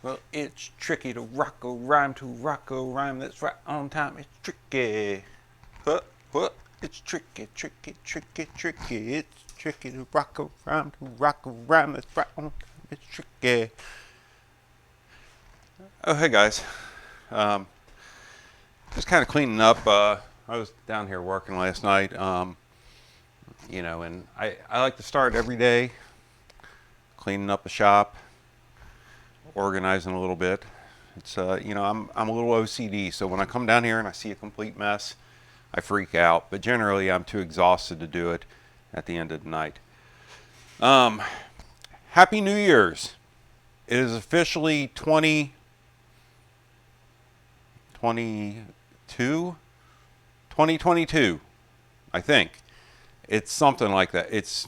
Well, it's tricky to rock a rhyme, that's right on time. It's tricky. What? It's tricky, tricky, tricky, tricky. It's tricky to rock a rhyme, that's right on time. It's tricky. Oh, hey guys. Just kind of cleaning up. I was down here working last night. And I like to start every day cleaning up the shop, organizing a little bit. It's I'm a little OCD, so when I come down here and I see a complete mess, I freak out. But generally, I'm too exhausted to do it at the end of the night. Happy New Year's! It is officially 2022, I think. It's something like that. It's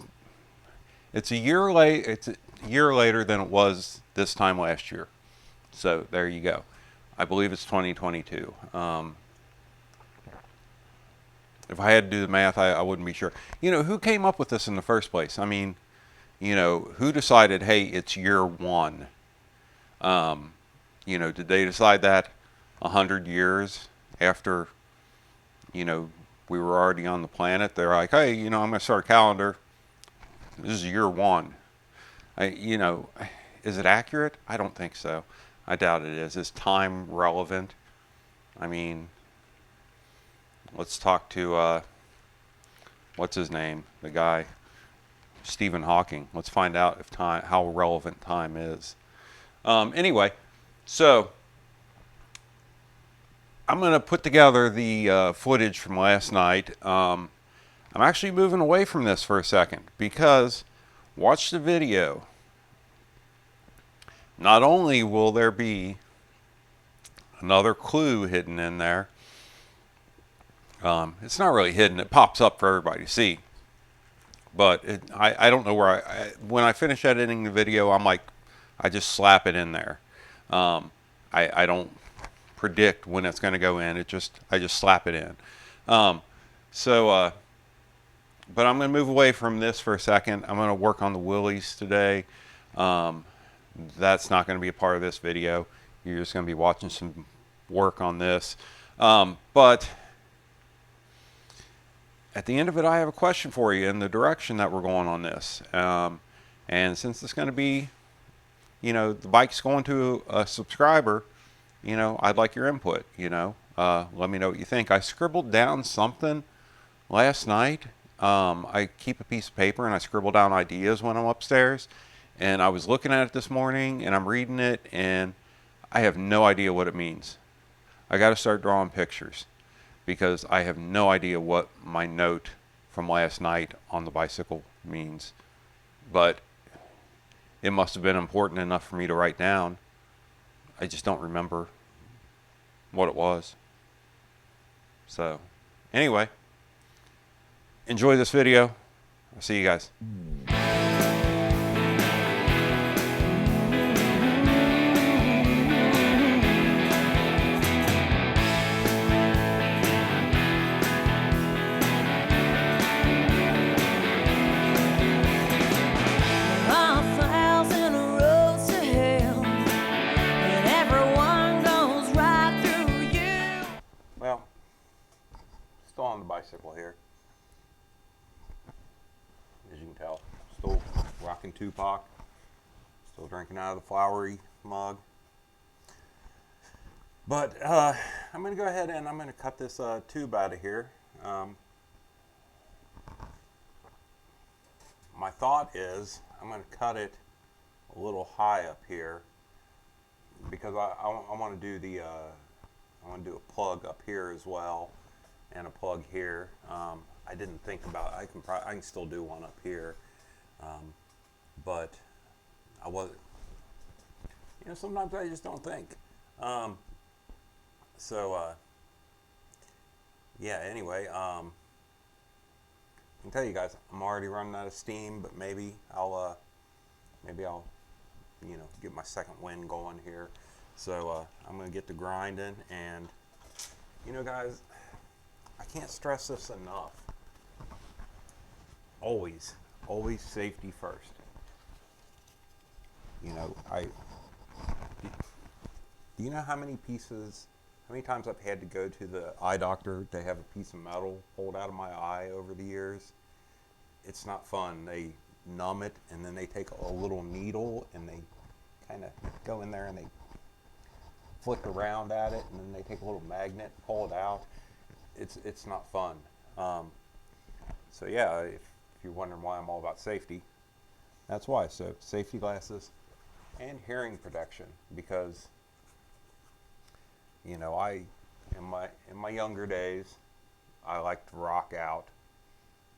a year late. It's a year later than it was this time last year. So there you go. I believe it's 2022. If I had to do the math, I wouldn't be sure. Who came up with this in the first place? I mean, who decided, hey, it's year one? Did they decide that 100 years after, we were already on the planet? They're like, hey, I'm going to start a calendar. This is year one. Is it accurate? I don't think so. I doubt it is. Is time relevant? I mean, let's talk to, what's his name? The guy, Stephen Hawking. Let's find out if how relevant time is. Anyway, so I'm going to put together the footage from last night. I'm actually moving away from this for a second because watch the video. Not only will there be another clue hidden in there, it's not really hidden, it pops up for everybody to see. But I don't know where when I finish editing the video, I just slap it in there. I don't predict when it's going to go in. I just slap it in. But I'm going to move away from this for a second. I'm going to work on the Wheelies today. That's not going to be a part of this video. You're just going to be watching some work on this. But at the end of it, I have a question for you in the direction that we're going on this. And since it's going to be, the bike's going to a subscriber, I'd like your input, let me know what you think. I scribbled down something last night. I keep a piece of paper and I scribble down ideas when I'm upstairs. And I was looking at it this morning and I'm reading it and I have no idea what it means. I got to start drawing pictures because I have no idea what my note from last night on the bicycle means. But it must have been important enough for me to write down. I just don't remember what it was. So, anyway, enjoy this video. I'll see you guys. Still on the bicycle here, as you can tell. Still rocking Tupac, still drinking out of the flowery mug. But I'm going to go ahead and I'm going to cut this tube out of here. My thought is I'm going to cut it a little high up here because I want to do the I want to do a plug up here as well. And a plug here. I didn't think about it. I can still do one up here, but I wasn't. Sometimes I just don't think. Yeah. Anyway, I can tell you guys I'm already running out of steam, but maybe I'll get my second wind going here. So I'm gonna get to grinding, and guys. I can't stress this enough. Always safety first. Do you know how many times I've had to go to the eye doctor to have a piece of metal pulled out of my eye over the years? It's not fun. They numb it, and then they take a little needle and they kind of go in there and they flick around at it, and then they take a little magnet, pull it out. It's not fun. So yeah, if you're wondering why I'm all about safety, that's why. So safety glasses and hearing protection, because you know, in my younger days, I liked to rock out.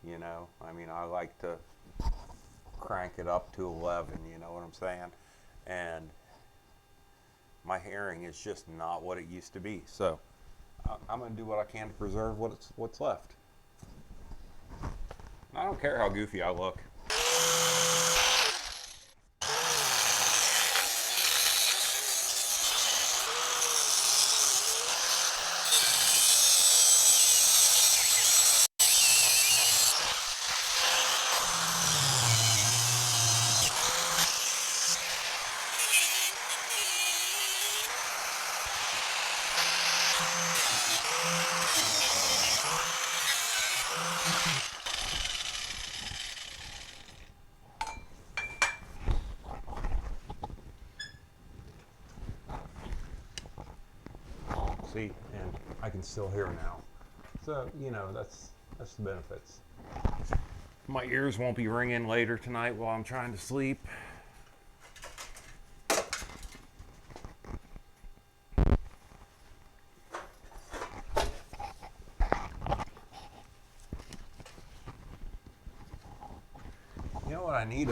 You know, I mean, I like to crank it up to 11. You know what I'm saying? And my hearing is just not what it used to be. So I'm going to do what I can to preserve what's left. I don't care how goofy I look. See, and I can still hear now. So, you know, that's the benefits. My ears won't be ringing later tonight while I'm trying to sleep. You know what I need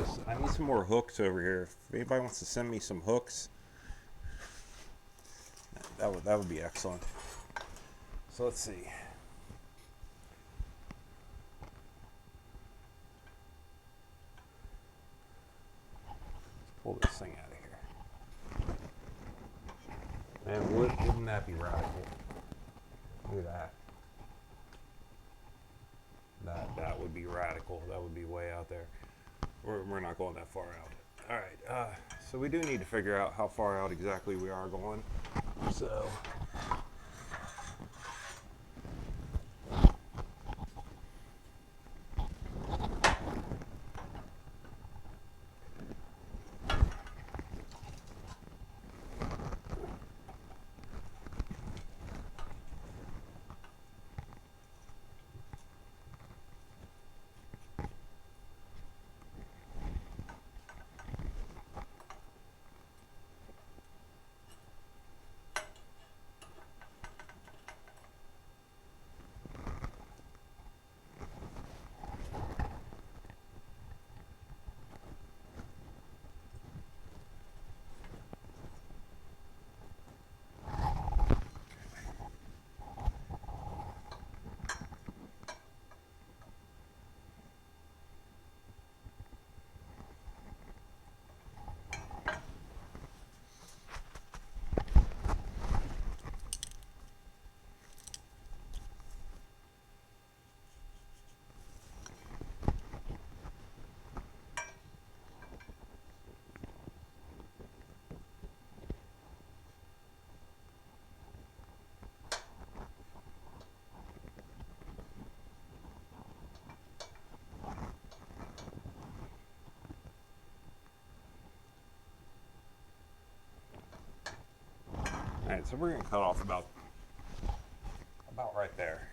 some more hooks over here. If anybody wants to send me some hooks, that would be excellent. So let's see. Let's pull this thing out of here. Man, wouldn't that be radical? Look at that. That would be radical. That would be way out there. We're not going that far out. All right. So we do need to figure out how far out exactly we are going. So. All right, so we're going to cut off about right there.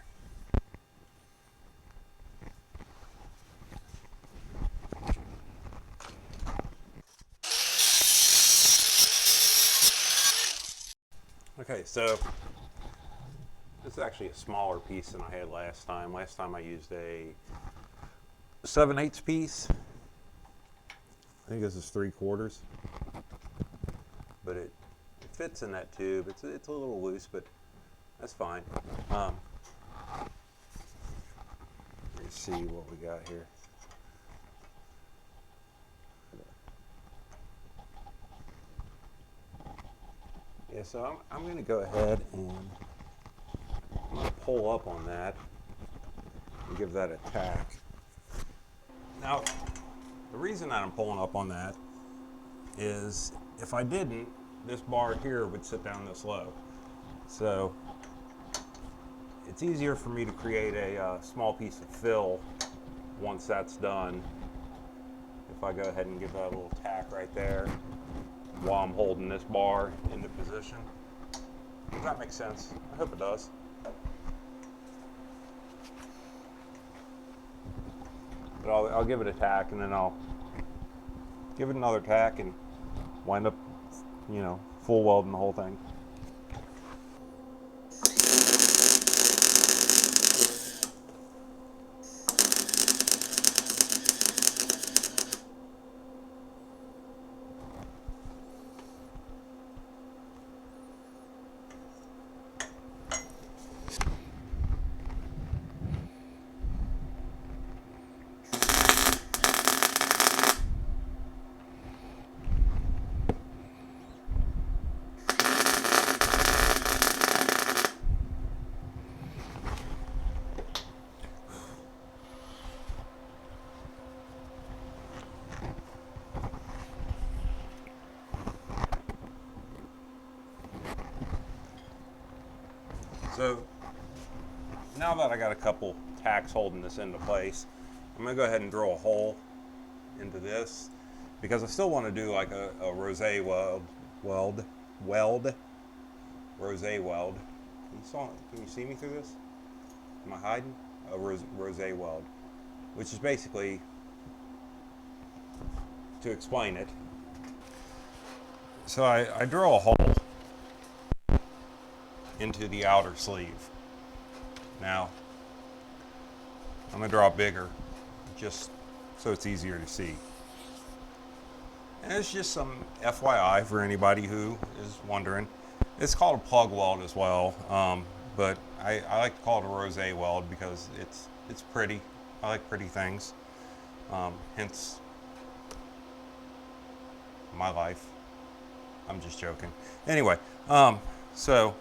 Okay, so this is actually a smaller piece than I had last time. Last time I used a 7/8 piece. I think this is 3/4, but it fits in that tube. It's a little loose, but that's fine. Let's see what we got here. Yeah, so I'm going to go ahead and I'm going to pull up on that and give that a tack. Now, the reason that I'm pulling up on that is if I didn't, this bar here would sit down this low. So it's easier for me to create a small piece of fill once that's done. If I go ahead and give that a little tack right there while I'm holding this bar into position. Does that make sense? I hope it does. But I'll give it a tack, and then I'll give it another tack and wind up, you know, full welding the whole thing. So now that I got a couple tacks holding this into place, I'm gonna go ahead and drill a hole into this because I still want to do like a rosé weld. Can you see me through this? Am I hiding? A rosé weld, which is basically, to explain it. So I drill a hole into the outer sleeve. Now, I'm gonna draw bigger, just so it's easier to see. And it's just some FYI for anybody who is wondering. It's called a plug weld as well, but I like to call it a rosé weld because it's pretty. I like pretty things, hence my life. I'm just joking. Anyway, so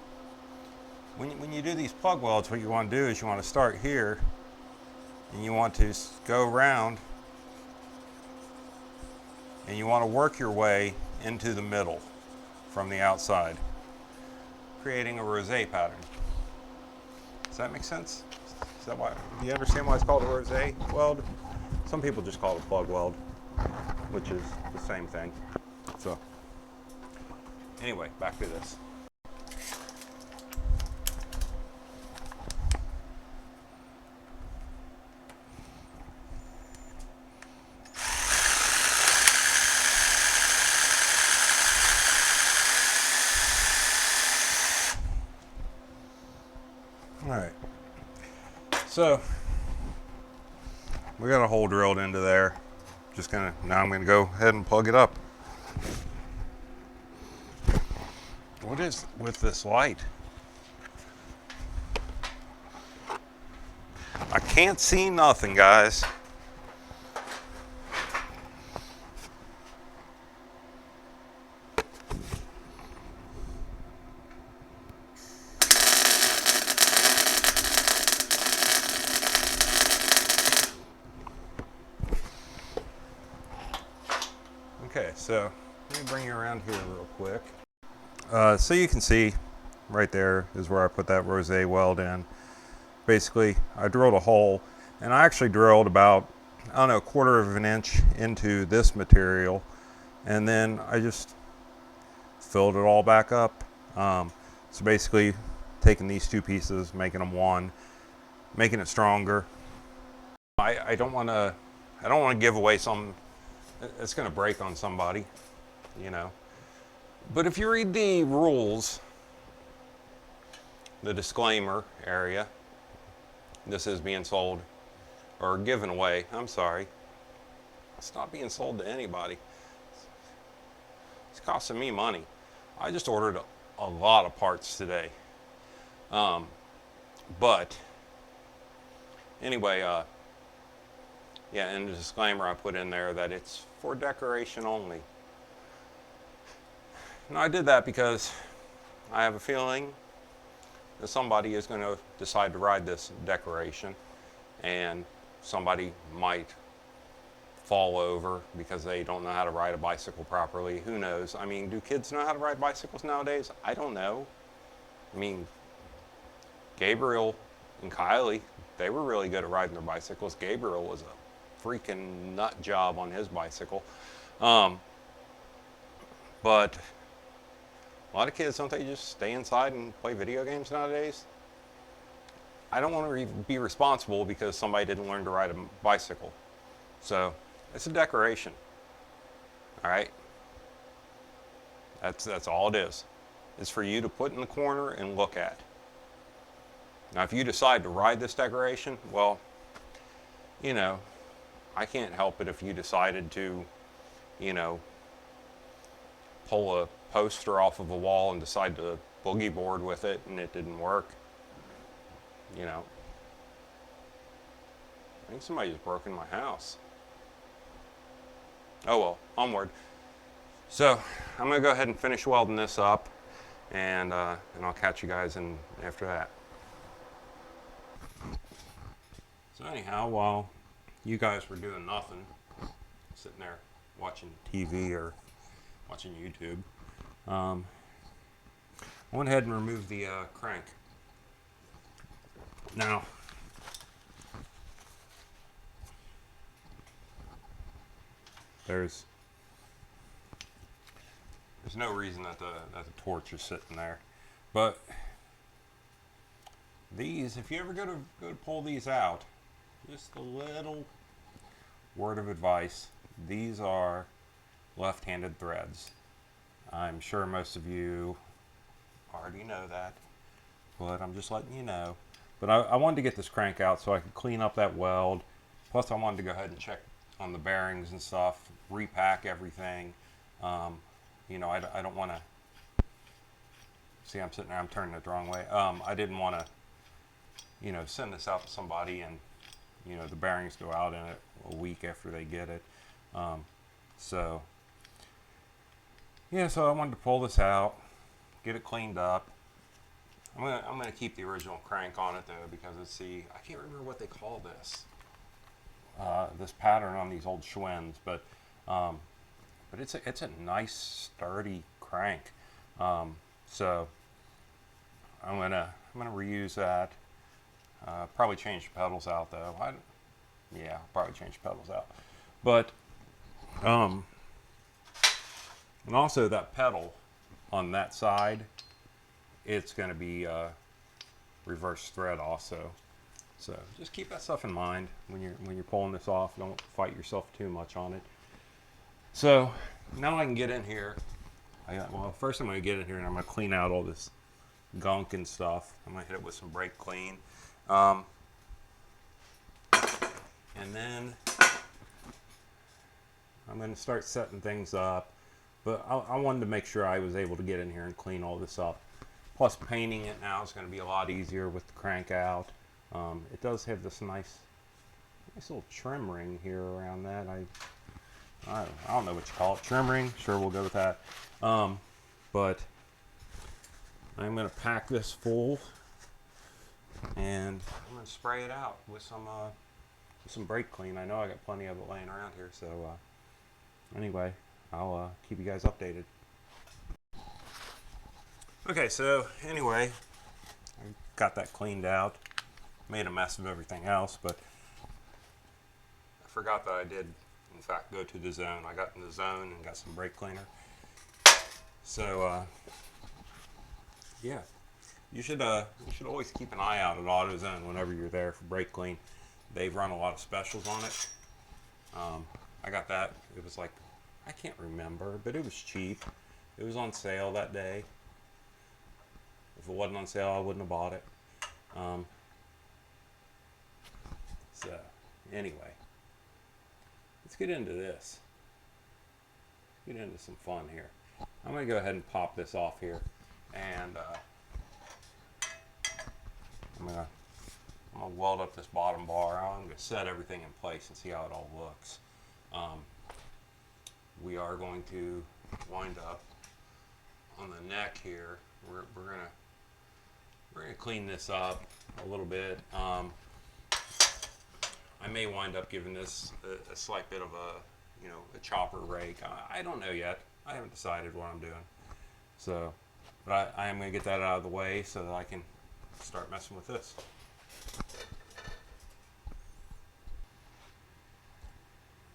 when you do these plug welds, what you want to do is you want to start here and you want to go around and you want to work your way into the middle from the outside, creating a rosé pattern. Does that make sense? Is that why? Do you understand why it's called a rosé weld? Some people just call it a plug weld, which is the same thing. So anyway, back to this. All right, so we got a hole drilled into there. Now I'm gonna go ahead and plug it up. What is with this light? I can't see nothing, guys. Okay, so let me bring you around here real quick. So you can see right there is where I put that rosé weld in. Basically, I drilled a hole, and I actually drilled about, I don't know, a quarter of an inch into this material, and then I just filled it all back up. So basically, taking these two pieces, making them one, making it stronger. I don't want to give away some. It's going to break on somebody, you know. But if you read the rules, the disclaimer area, this is being sold or given away. I'm sorry. It's not being sold to anybody. It's costing me money. I just ordered a lot of parts today. But anyway, yeah, and the disclaimer I put in there that it's for decoration only. And I did that because I have a feeling that somebody is going to decide to ride this decoration, and somebody might fall over because they don't know how to ride a bicycle properly. Who knows? I mean, do kids know how to ride bicycles nowadays? I don't know. I mean, Gabriel and Kylie, they were really good at riding their bicycles. Gabriel was a freaking nut job on his bicycle. But a lot of kids, don't they just stay inside and play video games nowadays? I don't want to be responsible because somebody didn't learn to ride a bicycle. So it's a decoration. All right? That's all it is. It's for you to put in the corner and look at. Now, if you decide to ride this decoration, well, you know, I can't help it if you decided to, you know, pull a poster off of a wall and decide to boogie board with it and it didn't work. You know, I think somebody just broke in my house. Oh well, onward. So I'm gonna go ahead and finish welding this up, and I'll catch you guys in after that. So anyhow, while you guys were doing nothing, sitting there watching TV or watching YouTube, I went ahead and removed the crank. Now, there's no reason that the torch is sitting there, but these, if you ever go to pull these out, just a little word of advice: these are left-handed threads. I'm sure most of you already know that, but I'm just letting you know. But I wanted to get this crank out so I could clean up that weld. Plus, I wanted to go ahead and check on the bearings and stuff, repack everything. You know, I don't want to. See, I'm sitting there, I'm turning it the wrong way. I didn't want to, you know, send this out to somebody and, you know, the bearings go out in it a week after they get it. So, yeah, so I wanted to pull this out, get it cleaned up. I'm gonna keep the original crank on it though, because it's I can't remember what they call this. This pattern on these old Schwinn's, but it's a nice sturdy crank. So I'm gonna reuse that. Probably change the pedals out though. Yeah, I'll probably change the pedals out. But and also that pedal on that side, it's going to be reverse thread also. So just keep that stuff in mind when you're pulling this off. Don't fight yourself too much on it. So now I can get in here. Well, first I'm going to get in here and I'm going to clean out all this gunk and stuff. I'm going to hit it with some brake clean. And then I'm going to start setting things up. But I wanted to make sure I was able to get in here and clean all this up. Plus, painting it now is going to be a lot easier with the crank out. It does have this nice little trim ring here around that. I don't know what you call it. Trim ring? Sure, we'll go with that. But I'm going to pack this full, and I'm going to spray it out with some brake clean. I know I got plenty of it laying around here. So anyway, I'll keep you guys updated. Okay, so anyway, I got that cleaned out. Made a mess of everything else, but I forgot that I did, in fact, go to the zone. I got in the zone and got some brake cleaner. So, yeah, you should always keep an eye out at AutoZone whenever you're there for brake clean. They've run a lot of specials on it. I got that. It was like, I can't remember, but it was cheap. It was on sale that day. If it wasn't on sale, I wouldn't have bought it. So, anyway, let's get into this. Get into some fun here. I'm going to go ahead and pop this off here, and I'm going to weld up this bottom bar. I'm going to set everything in place and see how it all looks. We are going to wind up on the neck here. We're gonna clean this up a little bit. I may wind up giving this a slight bit of a chopper rake. I don't know yet. I haven't decided what I'm doing. So, but I am going to get that out of the way so that I can start messing with this.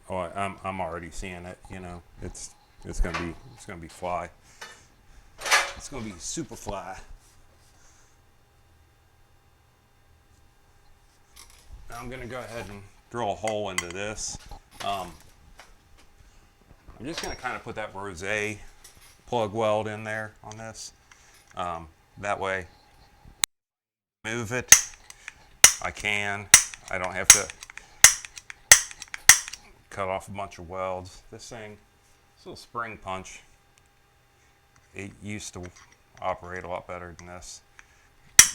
Oh, I'm already seeing it. It's gonna be fly. It's gonna be super fly. Now I'm gonna go ahead and drill a hole into this. I'm just gonna kind of put that rosé plug weld in there on this. That way, move it. I can. I don't have to cut off a bunch of welds. This little spring punch, it used to operate a lot better than this.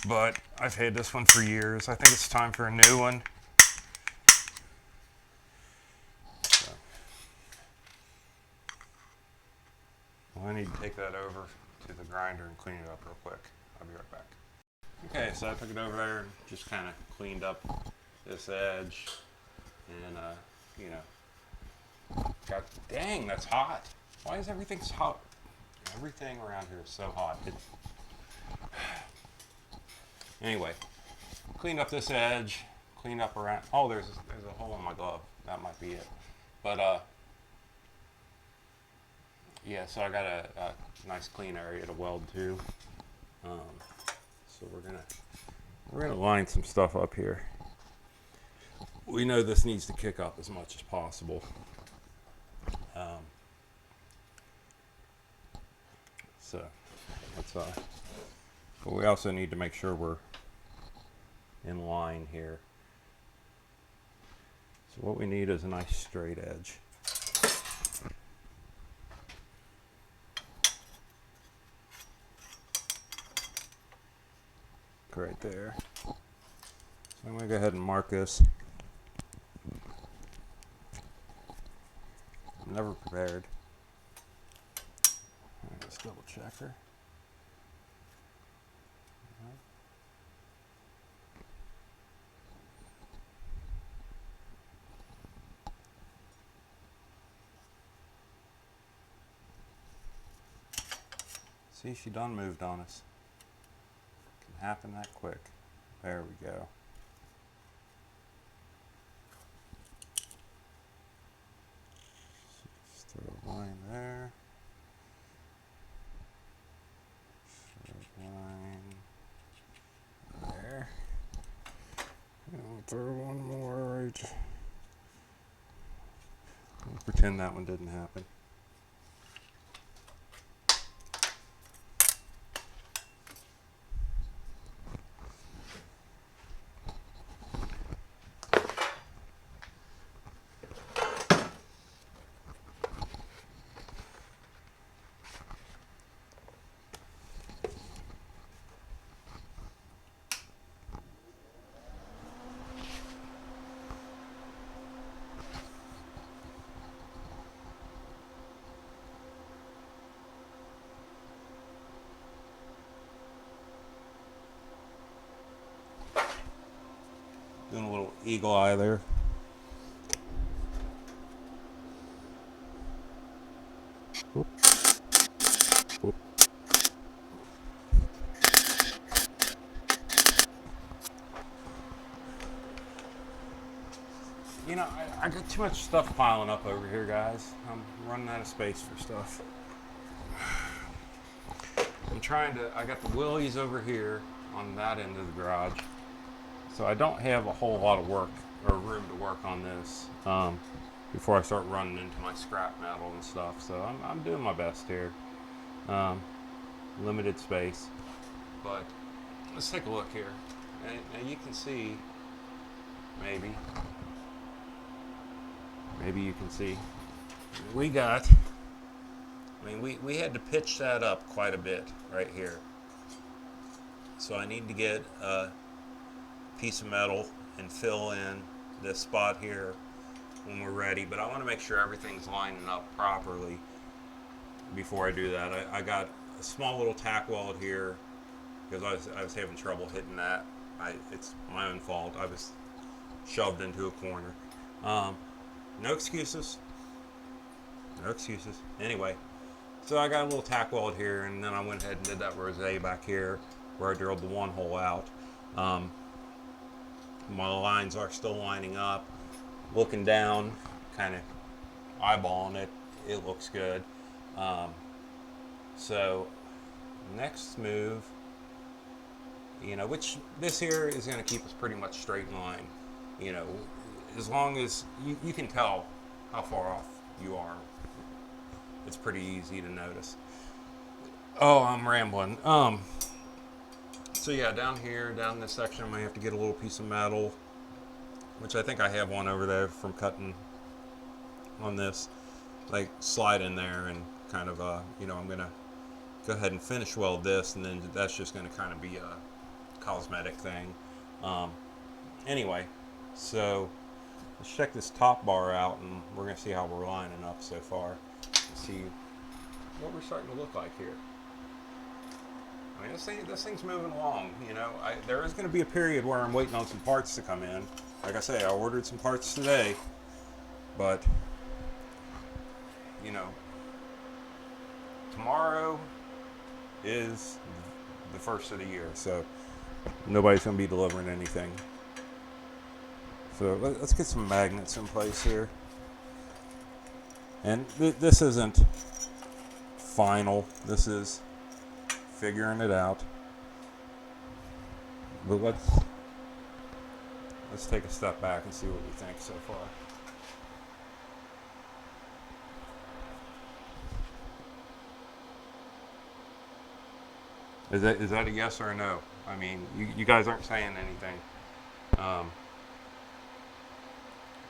But I've had this one for years. I think it's time for a new one. So, well, I need to take that over to the grinder and clean it up real quick. I'll be right back. Okay, so I took it over there and just kind of cleaned up this edge. And, God dang, that's hot. Why is everything so hot? Everything around here is so hot. Anyway, cleaned up this edge, cleaned up around. Oh, there's a hole in my glove. That might be it. But yeah. So I got a nice clean area to weld to. So we're gonna line some stuff up here. We know this needs to kick up as much as possible. So that's but we also need to make sure we're in line here. So what we need is a nice straight edge. Right there. So I'm going to go ahead and mark this. I'm never prepared. Let's double check her. See, she done moved on us. Can happen that quick. There we go. Just throw a line there. Throw a line there. And we'll throw one more right. We'll pretend that one didn't happen. Doing a little eagle eye there. You know, I got too much stuff piling up over here, guys. I'm running out of space for stuff. I got the Wheelies over here on that end of the garage. So I don't have a whole lot of work or room to work on this before I start running into my scrap metal and stuff. So I'm doing my best here. Limited space. But let's take a look here. And you can see, maybe you can see, we had to pitch that up quite a bit right here. So I need to get a piece of metal and fill in this spot here when we're ready. But I want to make sure everything's lining up properly before I do that. I got a small little tack weld here because I was having trouble hitting that. It's my own fault. I was shoved into a corner. No excuses. No excuses. Anyway, so I got a little tack weld here, and then I went ahead and did that rosé back here where I drilled the one hole out. My lines are still lining up. Looking down, kind of eyeballing it, it looks good. So next move, you know, which this here is going to keep us pretty much straight in line. You know, as long as you can tell how far off you are. It's pretty easy to notice. Oh, I'm rambling. So yeah, down here, down this section, I might have to get a little piece of metal, which I think I have one over there from cutting on this. Like slide in there and kind of, you know, I'm gonna go ahead and finish weld this, and then that's just gonna kind of be a cosmetic thing. Anyway, so let's check this top bar out, and we're gonna see how we're lining up so far. See what we're starting to look like here. I mean, this thing's moving along. You know, there is going to be a period where I'm waiting on some parts to come in. Like I say, I ordered some parts today, but you know, tomorrow is the first of the year, so nobody's going to be delivering anything. So let's get some magnets in place here. And this isn't final. This is figuring it out. But let's take a step back and see what we think so far. Is that a yes or a no? I mean, you guys aren't saying anything.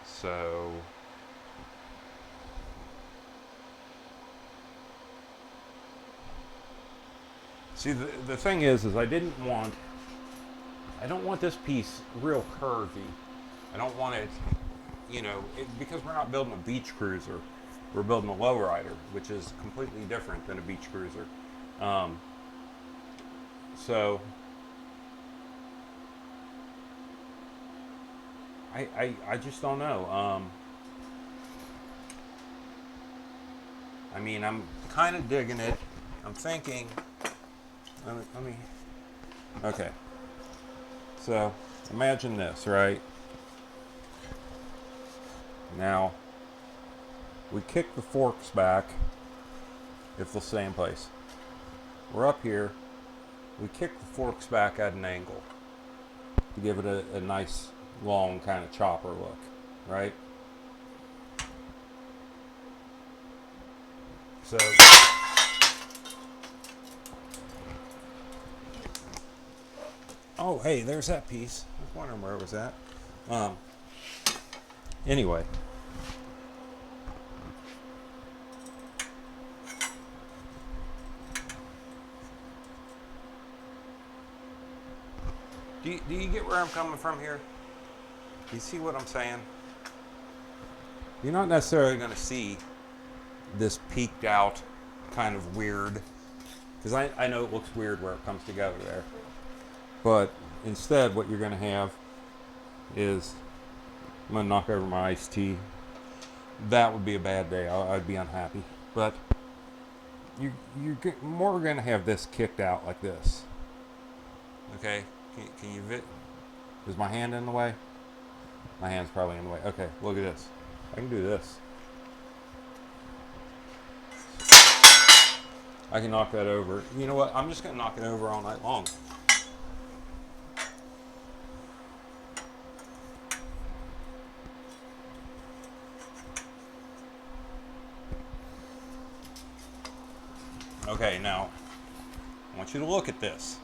So see, the thing is I don't want this piece real curvy. I don't want it, you know, because we're not building a beach cruiser. We're building a lowrider, which is completely different than a beach cruiser. So I just don't know. I mean, I'm kind of digging it. I'm thinking, let me, okay. So imagine this, right? Now, we kick the forks back if they'll stay in place. We're up here. We kick the forks back at an angle to give it a nice, long kind of chopper look, right? So oh, hey, there's that piece. I was wondering where it was at. Anyway. Do you get where I'm coming from here? Do you see what I'm saying? You're not necessarily going to see this peaked out kind of weird, because I know it looks weird where it comes together there. But instead, what you're going to have is, I'm going to knock over my iced tea. That would be a bad day. I'd be unhappy. But you're more going to have this kicked out like this. Okay? Can you is my hand in the way? My hand's probably in the way. Okay, look at this. I can do this. I can knock that over. You know what? I'm just going to knock it over all night long. Okay, now, I want you to look at this.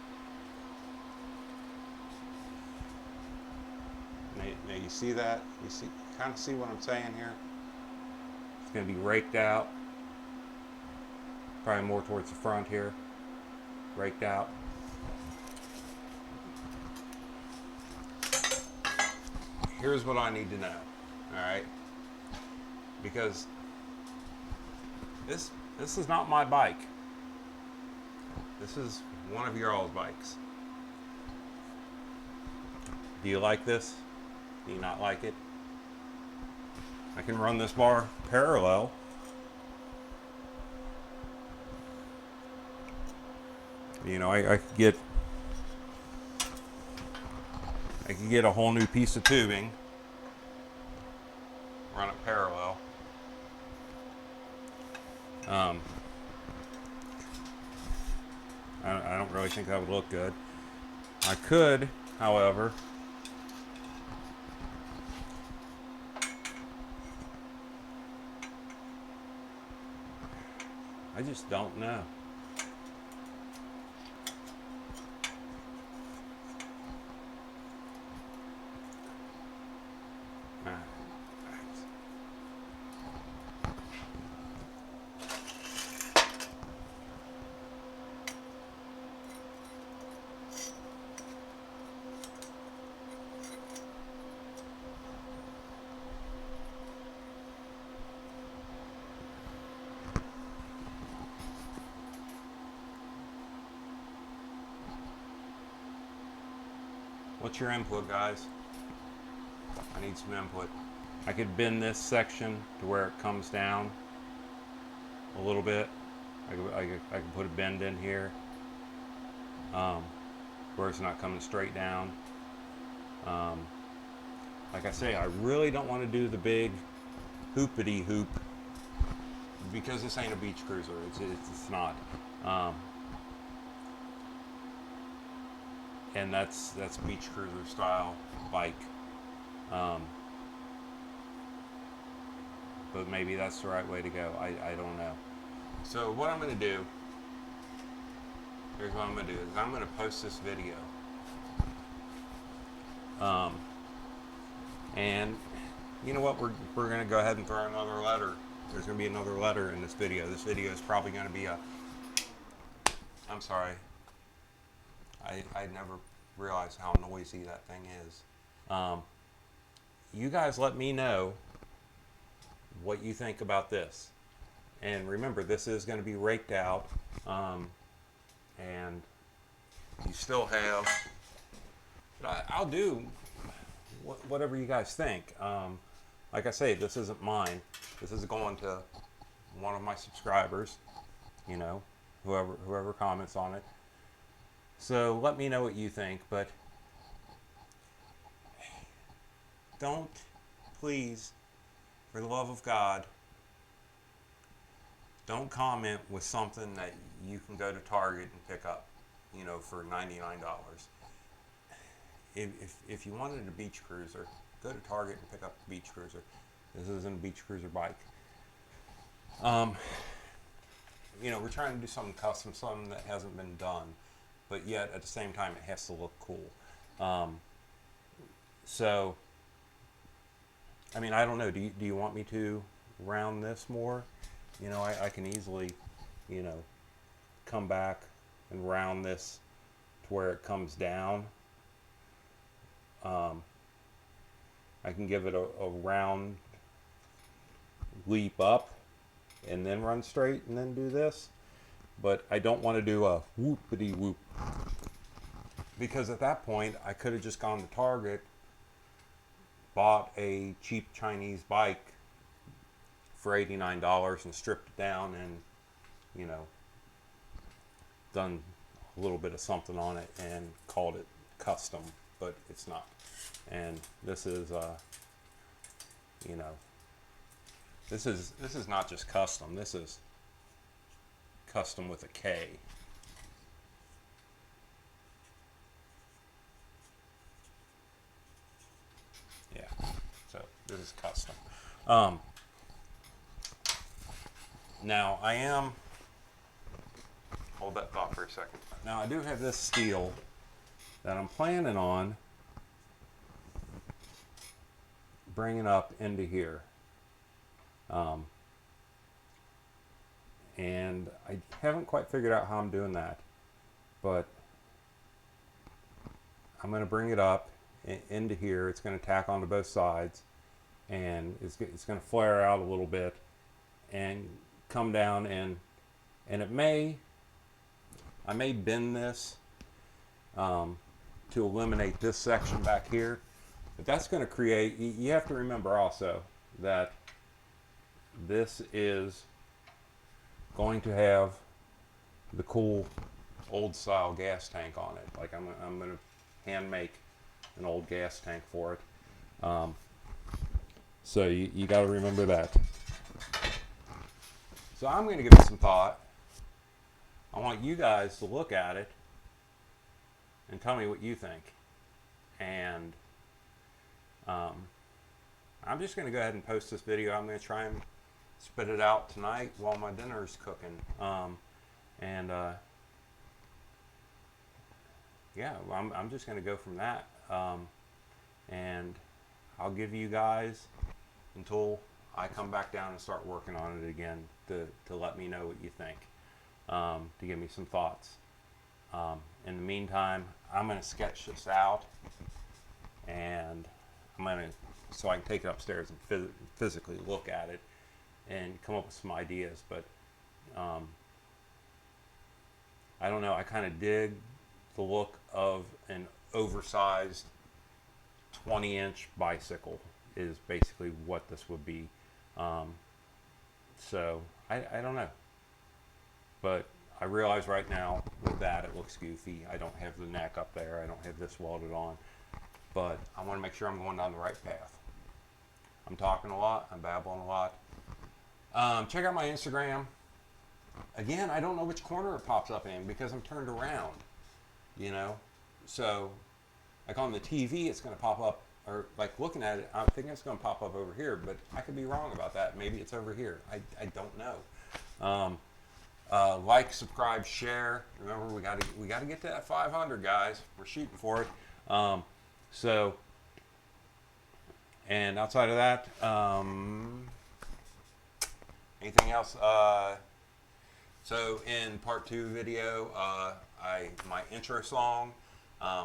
Now you see that? You kind of see what I'm saying here? It's going to be raked out. Probably more towards the front here. Raked out. Here's what I need to know. Alright? Because this is not my bike. This is one of your all's bikes. Do you like this? Do you not like it? I can run this bar parallel. You know, I could get a whole new piece of tubing, run it parallel. I don't really think that would look good. I could, however, I just don't know. What's your input, guys? I need some input. I could bend this section to where it comes down a little bit. I could put a bend in here where it's not coming straight down. Like I say, I really don't want to do the big hoopity hoop because this ain't a beach cruiser. It's not. And that's beach cruiser style bike. But maybe that's the right way to go. I don't know. So what I'm going to do, here's what I'm going to do, is I'm going to post this video. And you know what, we're going to go ahead and throw another letter. There's going to be another letter in this video. This video is probably going to be I'm sorry. I never realized how noisy that thing is. You guys let me know what you think about this. And remember, this is going to be raked out. And you still have... But I'll do whatever you guys think. Like I say, this isn't mine. This is going to one of my subscribers. You know, whoever comments on it. So let me know what you think, but don't, please, for the love of God, don't comment with something that you can go to Target and pick up, you know, for $99. If you wanted a beach cruiser, go to Target and pick up a beach cruiser. This isn't a beach cruiser bike. You know, we're trying to do something custom, something that hasn't been done. But yet, at the same time, it has to look cool. So, I mean, I don't know. Do you want me to round this more? You know, I can easily, you know, come back and round this to where it comes down. I can give it a round leap up and then run straight and then do this. But I don't want to do a whoopity whoop, because at that point I could have just gone to Target, bought a cheap Chinese bike for $89 and stripped it down and, you know, done a little bit of something on it and called it custom, but it's not. And this is you know, this is not just custom. This is custom with a K. Yeah, so this is custom. Now I am, hold that thought for a second. Now I do have this steel that I'm planning on bringing up into here. And I haven't quite figured out how I'm doing that, but I'm going to bring it up into here. It's going to tack onto both sides, and it's going to flare out a little bit and come down, and I may bend this to eliminate this section back here, But that's going to create, you have to remember also that this is going to have the cool old style gas tank on it. Like I'm going to hand make an old gas tank for it. So you got to remember that. So I'm going to give it some thought. I want you guys to look at it and tell me what you think. And I'm just going to go ahead and post this video. I'm going to try and spit it out tonight while my dinner's cooking. Yeah, I'm just going to go from that. And I'll give you guys until I come back down and start working on it again to let me know what you think, to give me some thoughts. In the meantime, I'm going to sketch this out, and I'm going to, so I can take it upstairs and physically look at it and come up with some ideas. But I don't know, I kind of dig the look of an oversized 20-inch bicycle is basically what this would be. So I don't know, but I realize right now with that it looks goofy. I don't have the neck up there. I don't have this welded on, but I want to make sure I'm going down the right path. I'm talking a lot. I'm babbling a lot. Check out my Instagram. Again, I don't know which corner it pops up in because I'm turned around, you know. So like on the TV, it's going to pop up, or like looking at it, I'm thinking it's going to pop up over here, but I could be wrong about that. Maybe it's over here. I don't know. Like, subscribe, share. Remember, we got to get to that 500, guys. We're shooting for it. So, and outside of that, anything else? So in part 2 video, my intro song.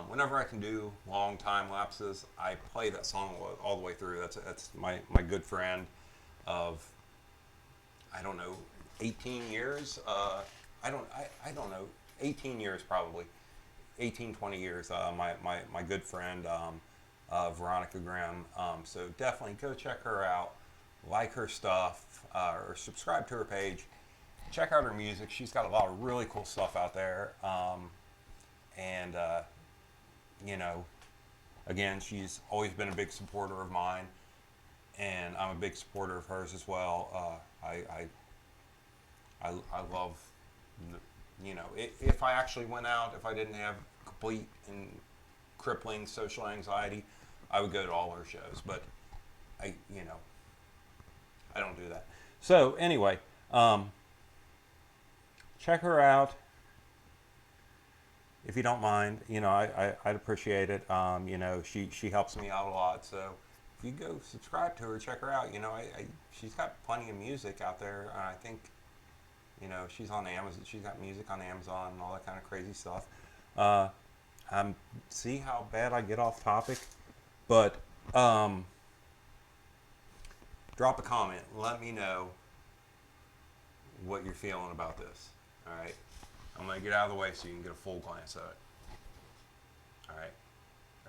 Whenever I can do long time lapses, I play that song all the way through. That's my good friend of, I don't know, 18 years. I don't know, 18 years probably, 18, 20 years. My good friend, Veronica Grimm. So definitely go check her out, like her stuff, or subscribe to her page. Check out her music. She's got a lot of really cool stuff out there. You know, again, she's always been a big supporter of mine, and I'm a big supporter of hers as well. I love, you know, if I actually went out, if I didn't have complete and crippling social anxiety, I would go to all her shows, but I don't do that. So anyway, check her out. If you don't mind, you know, I'd appreciate it. You know, she helps me out a lot. So if you go subscribe to her, check her out. You know, she's got plenty of music out there. I think, you know, she's on Amazon. She's got music on Amazon and all that kind of crazy stuff. See how bad I get off topic, but drop a comment. Let me know what you're feeling about this. All right. I'm going to get out of the way so you can get a full glance of it. All right.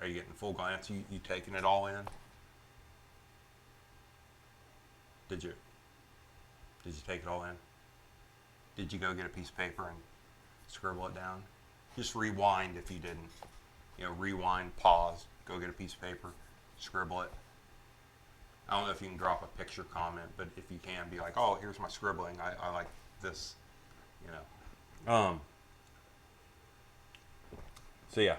Are you getting a full glance? You taking it all in? Did you take it all in? Did you go get a piece of paper and scribble it down? Just rewind if you didn't. You know, rewind, pause, go get a piece of paper, scribble it. I don't know if you can drop a picture comment, but if you can, be like, oh, here's my scribbling. I like this, you know. So yeah,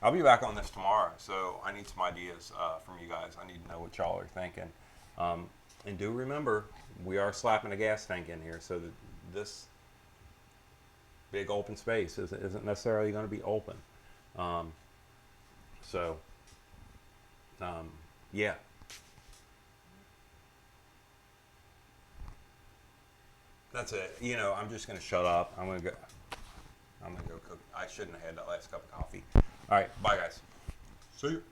I'll be back on this tomorrow. So I need some ideas from you guys. I need to know what y'all are thinking. And do remember, we are slapping a gas tank in here, so that this big open space isn't necessarily going to be open. Yeah. That's it. You know, I'm just going to shut up. I'm going to go cook. I shouldn't have had that last cup of coffee. All right. Bye, guys. See you.